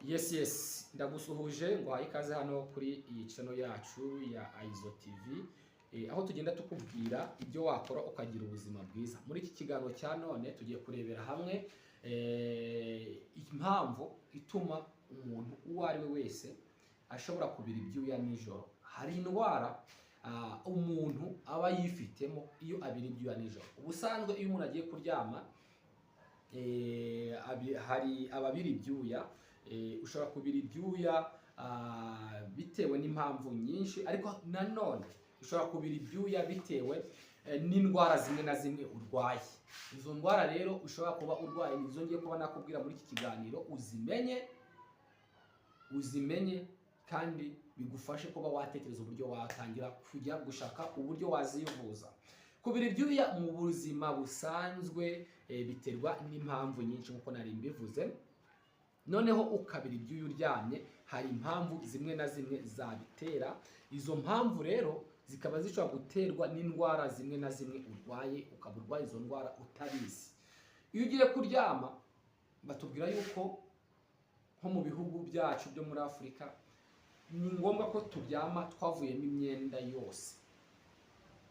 Yes, ndagusuhuje ngo haye ikaze hano kuri iyi channel yacu ya Aizo TV, aho tugenda tukubwira ibyo wakora ukagira ubuzima bwiza. Muri iki kiganiro cya none tugiye kurebera hamwe impamvu ituma umuntu uwo ari we wese ashobora kubira ibyuya nijoro. Hari indwara umuntu aba yifitemo iyo abira ibyuya nijoro. Ubusanzwe iyo umuntu agiye kuryama hari ababira ibyuya, ushobora kubira ibyuya bitewe n'impamvu nyinshi, ariko nanone ushobora kubira ibyuya bitewe n'indwara zimwe na zimwe urwaye. Izo ndwara rero ushobora kuba urwaye nizo ngiye kuba nakubwira muri iki kiganiro, uzimenye kandi bigufashe kuba watekereza uburyo watangira kujya gushaka uburyo wazivuza. Kubira ibyuya mu buzima busanzwe biterwa n'impamvu nyinshi nk'uko nari mbivuze. Noneho ukabira ibyuya uryamye, hari impamvu zimwe na zimwe zabitera. Izo mpamvu rero zikaba zishobora guterwa n'indwara zimwe na zimwe urwaye, ukaba urwaye izo ndwara utabizi. Iyo ugiye kuryama batubwira yuko nko mu bihugu byacu byo muri Afurika ni ngombwa ko turyama twavuyemo imyenda yose,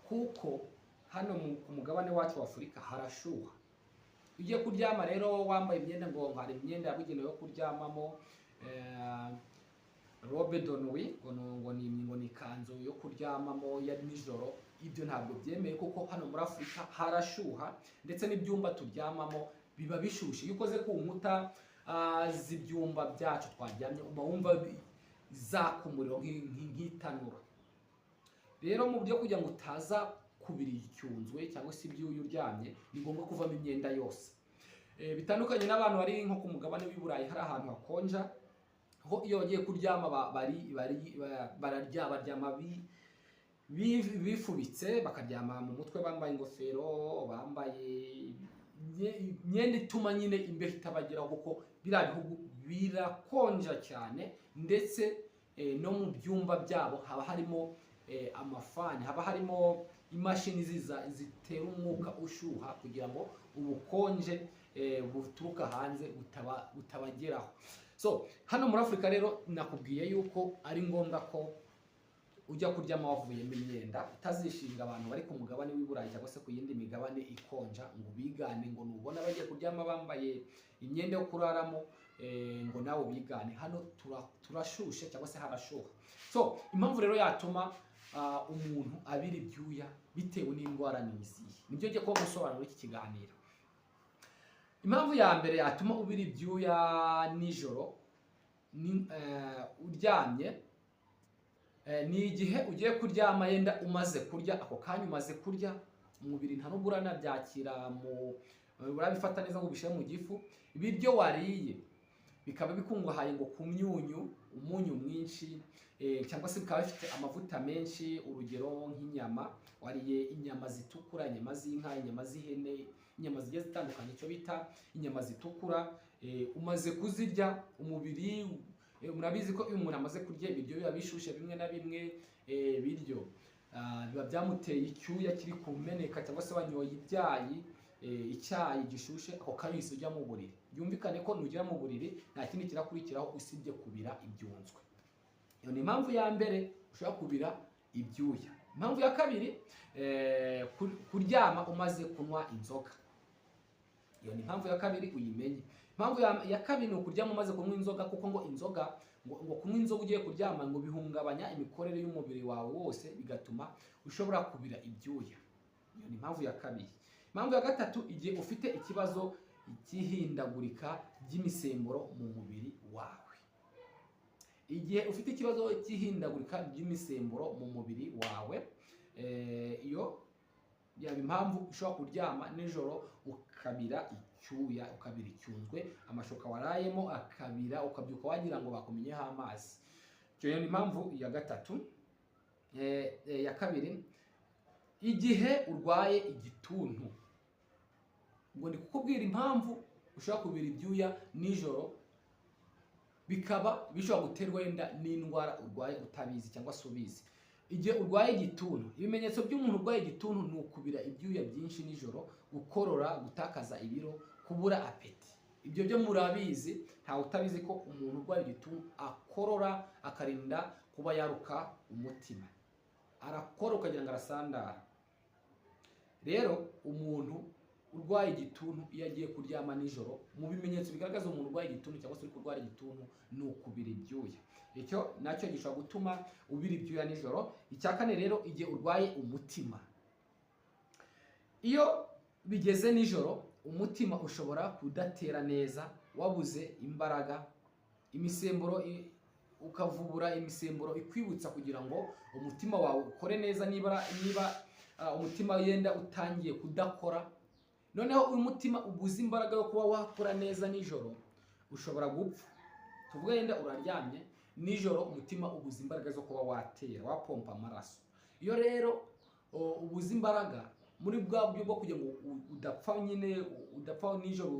kuko hano ku mugabane wacu wa Afurika harashuha. Ugiye kuryama rero wambaye imyenda, ngo hari imyenda yabugenewe yo kuryamamo, robe de nuit, ngo ni ikanzu yo kuryamamo ya nijoro. Ibyo ntabwo byemeye kuko hano muri Afurika harashuha, ndetse n'ibyumba turyamamo biba bishushe. Iyo ukoze ku nkuta z'ibyumba byacu twaryamye uba wumva zaka umuriro nk'itanura. Rero mu buryo kugira ngo utaza kubira icyunzwe cyangwa se ibyuya uryamye, ni ngombwa kuvamo imyenda yose. Bitandukanye n'abantu bari nko ku mugabane w'i Burayi, hari ahantu hakonja, aho iyo bagiye kuryama baryama bifubitse, bakaryama mu mutwe bambaye ingofero, bambaye imyenda ituma nyine imbeho itabageraho, kuko biriya bihugu birakonja cyane. Ndetse no mu byumba byabo haba harimo amafani, haba harimo imashini zitera umwuka ushuha kugira ngo ubukonje buturuka hanze butabageraho. So hano muri Afurika rero nakubwiye yuko ari ngombwa ko ujya kuryama wavuyemo imyenda. Utazishinga abantu bari ku mugabane w'i Burayi cyangwa se ku yindi migabane ikonja ngo bigane, ngo nubona bagiye kuryama bambaye imyenda yo kuraramo ngo nawe bigane. Hano turashushe cyangwa se harashuha. So impamvu rero yatuma umuntu abira ibyuya bitewe n'indwara n'izihe, nibyo ngiye kuba gusobanura iki kiganiro. Impamvu ya mbere yatuma ubira ibyuya nijoro uryamye, ni igihe ugiye kuryama yenda umaze kurya. Ako kanya umaze kurya, umubiri nta nubwo uranabyakira, urabifata neza ngo ubishyire mu gifu. Ibiryo wariye bikaba bikungahaye ngo ku umunyu mwinshi, cyangwa se bikaba bifite amavuta menshi. Urugero nk'inyama, wariye inyama zitukura, inyama z'inka, inyama z'ihene, inyama zigiye zitandukanye, icyo bita inyama zitukura. Umaze kuzirya, umubiri murabizi ko iyo umuntu amaze kurya ibiryo biba bishushe bimwe na bimwe, biryo biba byamuteye icyuya kiri kumeneka, cyangwa se wanyoye icyayi gishushe, ako kanya uhise ujya mu buriri. Byumvikane ko nugera mu buriri nta kindi kirakurikiraho usibye kubira ibyunzwe. Iyo ni impamvu ya mbere ushobora kubira ibyuya. Impamvu ya kabiri, kuryama umaze kunywa inzoga. Iyo ni impamvu ya kabiri, uyimenye. Impamvu ya kabiri ni ukuryama umaze kunywa inzoga, kuko ngo inzoga, ngo kunywa inzoga ugiye kuryama ngo bihungabanya imikorere y'umubiri wawe wose, bigatuma ushobora kubira ibyuya. Iyo ni impamvu ya kabiri. Impamvu ya gatatu, igihe ufite ikibazo cy'ihindagurika ry'imisemburo mu mubiri wawe. Igihe ufite ikibazo cy'ihindagurika ry'imisemburo mu mubiri wawe, iyo yaba impamvu ushobora kuryama nijoro ukabira icyuya, ukabira icyunzwe, amashuka warayemo akabira, ukabyuka wagira ngo bakumenyeho amazi. Iyo ni impamvu ya gatatu. Ya kabiri, igihe urwaye igituntu. Ngo ndi kukubwira impamvu ushobora kubira ibyuya nijoro, bikaba bishobora guterwa wenda n'indwara urwaye utabizi cyangwa se ubizi. Igihe urwaye igituntu, ibimenyetso by'umuntu urwaye igituntu ni ukubira ibyuya byinshi nijoro, gukorora, gutakaza ibiro, kubura apeti. ibyo byo murabizi, ntawe utabizi ko umuntu urwaye igituntu akorora akarinda kuba yaruka umutima, arakora ukagira ngo arasandara. Rero umuntu urwaye igituntu iyo agiye kuryama nijoro, mu bimenyetso bigaragaza umuntu urwaye igituntu cyangwa se uri kurwara igituntu ni ukubira ibyuya. Icyo nacyo gishobora gutuma ubira ibyuya nijoro. Icya kane rero, igihe urwaye umutima, iyo bigeze nijoro umutima ushobora kudatera neza, wabuze imbaraga, imisemburo ukavubura imisemburo ikwibutsa kugira ngo umutima wawe ukore neza. Niba umutima yenda utangiye kudakora, noneho uyu mutima ubuze imbaraga yo kuba wakora neza nijoro, ushobora gupfa. Tuvuge yenda uraryamye nijoro, umutima ubuze imbaraga zo kuba watera, wapompa amaraso. Iyo rero ubuze imbaraga muri bwa buryo bwo kugira ngo udapfa nyine, udapfa nijoro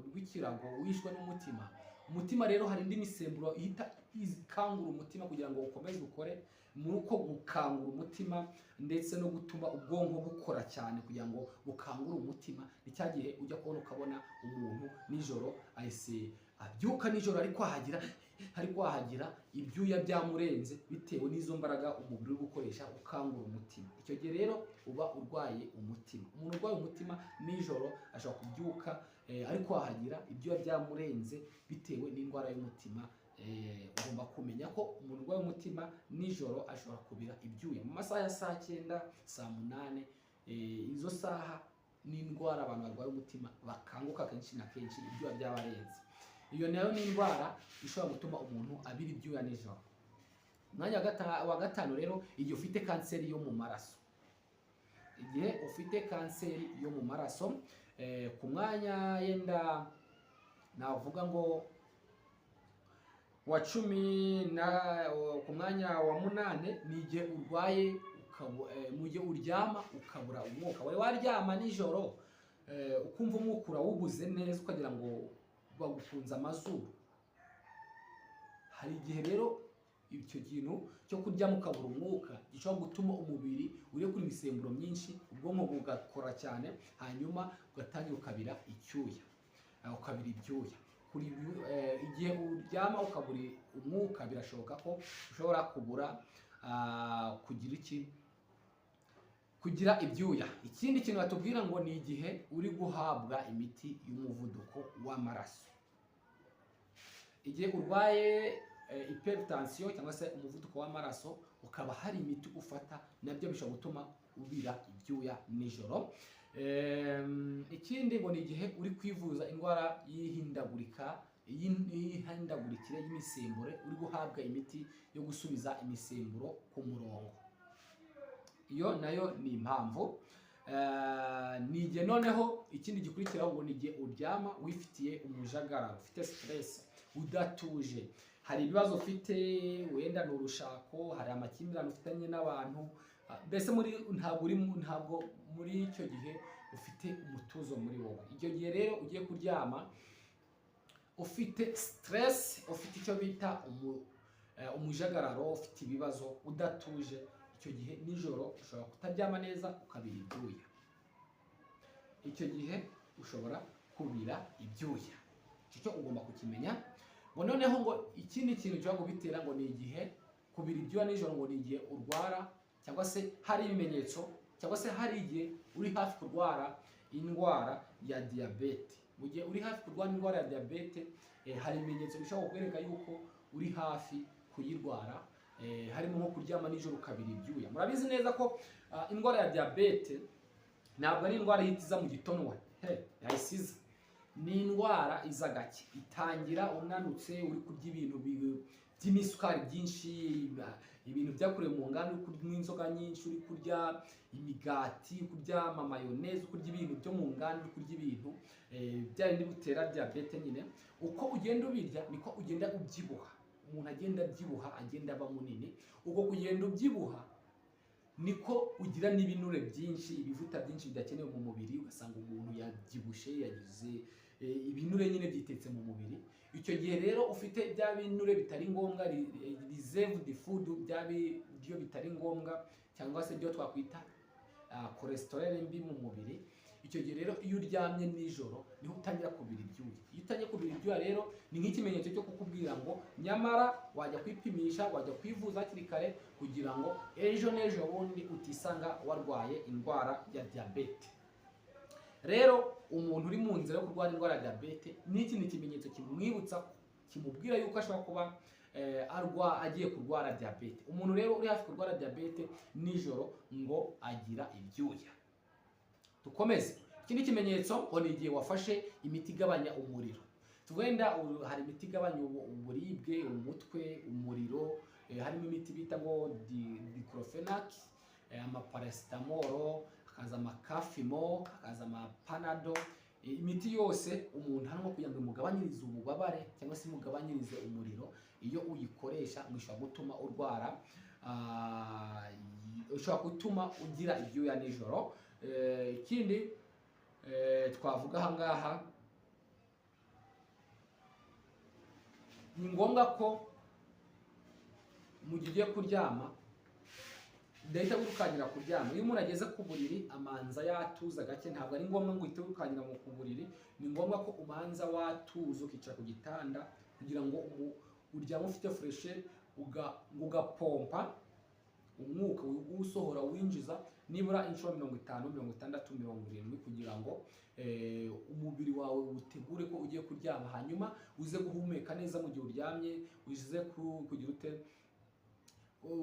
rw'ikirago wishwe n'umutima, umutima rero hari indi misemburo ihita ikangura umutima kugira ngo ukomeze ukore. Muri uko gukangura umutima ndetse no gutuma ubwonko bukora cyane kugira ngo bukangure umutima, ni cya gihe ujya kubona ukabona umuntu nijoro ahise abyuka nijoro ari kwahagira ibyuya byamurenze bitewe n'izo mbaraga umubiri uri gukoresha ukangura umutima. Icyo gihe rero uba urwaye umutima. Umuntu urwaye umutima nijoro ashobora kubyuka ari kwahagira ibyuya byamurenze bitewe n'indwara y'umutima. Ugomba kumenya ko umuntu urwaye umutima nijoro ashobora kubira ibyuya mu masaha ya saa 9, saa 8. Izo saha ni indwara abantu barwaye umutima bakanguka kenshi na kenshi ibyuya byabarenze. Iyo nayo ni indwara ishobora gutuma umuntu abira ibyuya nijoro. Umwanya wa gatanu rero, igihe ufite kanseri yo mu maraso. Igihe ufite kanseri yo mu maraso, ku mwanya yenda navuga ngo wa 10 ku mwanya wa 8 ni igihe urwaye mu gihe uryama ukabura umwuka. Wari waryama nijoro ukumva umwuka urawubuze neza ukagira ngo bagufunze amazuru. Hari igihe rero icyo kintu cyo kuryama ukabura umwuka gishobora gutuma umubiri urekura imisemburo myinshi, ubwonko bugakora cyane, hanyuma ugatangira ukabira icyuya, ukabira ibyuya. Igihe uryama ukabura umwuka, birashoboka ko ushobora kugira ibyuya. Ikindi kintu batubwira ngo ni igihe uri guhabwa imiti y'umuvuduko w'amaraso. Igihe urwaye hypertension cyangwa se umuvuduko w'amaraso, ukaba hari imiti ufata, nabyo bishobora gutuma ubira ibyuya nijoro. Ikindi ngo ni igihe uri kwivuza indwara y'ihindagurikire y'imisemburo, uri guhabwa imiti yo gusubiza imisemburo ku murongo. Iyo nayo ni impamvu. Ni igihe noneho ikindi gikurikiraho ngo ni igihe uryama wifitiye umujagararo, ufite stress, udatuje, hari ibibazo ufite, wenda ni urushako, hari amakimbirane ufitanye n'abantu, mbese ntabwo muri icyo gihe ufite umutuzo muri wowe. Icyo gihe rero ugiye kuryama ufite stress, ufite icyo bita umujagararo, ufite ibibazo, udatuje, icyo gihe nijoro ushobora kutaryama neza ukabira ibyuya. Icyo gihe ushobora kubira ibyuya. Icyo ugomba kukimenya. Ngo noneho ngo ikindi kintu cyo gubitera ngo ni igihe kubira ibyuya nijoro, ngo ni igihe urwara cyangwa se hari ibimenyetso, cyangwa se hari igihe uri hafi kurwara indwara ya diyabete. Mu gihe uri hafi kurwara indwara ya diyabete, hari ibimenyetso bishobora kukwereka yuko uri hafi kuyirwara, harimo nko kuryama nijoro ukabira ibyuya. Murabizi neza ko indwara ya diyabete ntabwo ari indwara ihita iza mu gitonwa, yahisiza. Ni indwara iza gake, itangira unanutse, uri kurya ibintu by'imisukari byinshi, ibintu byakorewe mu nganda, uri kurya inzoga nyinshi, uri kurya imigati, uri kurya amamayoneze, uri kurya ibintu byo mu nganda, uri kurya ibintu bya bindi bitera diyabete nyine. Uko ugenda ubirya niko ugenda ubyibuha. Umuntu agenda abyibuha, agenda aba munini. Uko kugenda ubyibuha niko ugira n'ibinure byinshi, ibivuta byinshi bidakenewe mu mubiri, ugasanga umuntu yabyibushe, yagize ibinure nyine byitetse mu mubiri. Icyo gihe rero ufite bya binure bitari ngombwa, reserved food, bya biryo bitari ngombwa, cyangwa se byo twakwita cholesterol mbi mu mubiri. icyo gihe rero iyo uryamye nijoro niho utangira kubira ibyuya. Iyo utangiye kubira ibyuya rero ni nk'ikimenyetso cyo kukubwira ngo nyamara wajya kwipimisha, wajya kwivuza hakiri kare kugira ngo ejo n'ejo bundi utisanga warwaye indwara ya diyabete. Rero umuntu uri mu nzira yo kurwara indwara ya diyabete, n'iki ni ikimenyetso kimwibutsa, kimubwira yuko ashobora kuba agiye kurwara diyabete. Umuntu rero uri hafi kurwara diyabete nijoro ngo agira ibyuya. Dukomeze. Ikindi kimenyetso ngo ni igihe wafashe imiti igabanya umuriro. Wenda hari imiti igabanya uburibwe, umutwe, umuriro, harimo imiti bita ngo diclofenac, amaparasitamoro, hakaza amakafimo, hakaza amapanado. Imiti yose umuntu hano kugira ngo imugabanyirize ububabare cyangwa se imugabanyirize umuriro, iyo uyikoresha ishobora gutuma urwara, ishobora gutuma ugira ibyuya nijoro. Ikindi twavuga aha ngaha, ni ngombwa ko mu gihe ugiye kuryama udahita wirukankira kuryama. Iyo umuntu ageze ku buriri amanza yatuza gake, ntabwo ari ngombwa ngo uhite wirukankira ku buriri. Ni ngombwa ko umanza watuza ukicara ku gitanda kugira ngo uryame ufite fureshe, ugapompa umwuka usohora winjiza nibura inshuro 50, 60, 70 kugira ngo umubiri wawe utegure ko ugiye kuryama, hanyuma uze guhumeka neza mu gihe uryamye,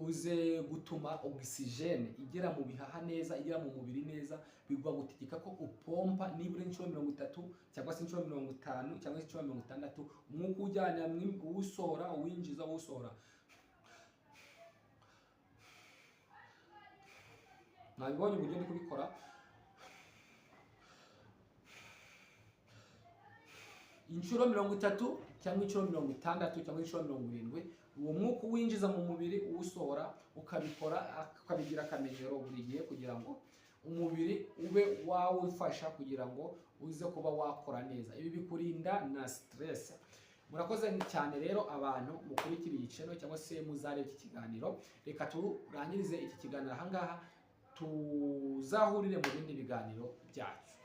uze gutuma oxygene igera mu bihaha neza, igera mu mubiri neza. Bigwa gutegeka ko upompa nibura inshuro 30 cyangwa se inshuro 50 cyangwa se inshuro 60, umwuka ujyana uwusohora, uwinjiza, uwusohora. Nabibonye uburyo ndi kubikora. Inshuro 30 cyangwa inshuro 60 cyangwa inshuro 70, uwo mwuka winjiza mu mubiri, uwusohora, ukabikora, ukabigira akamenyero buri gihe kugira ngo umubiri ube wawufasha kugira ngo uze kuba wakora neza. Ibi bikurinda na stress. Murakoze cyane rero abantu mukurikira iyi channel cyangwa se muzareba iki kiganiro. Reka turangirize iki kiganiro aha ngaha, tuzahurire mu bindi biganiro byacu.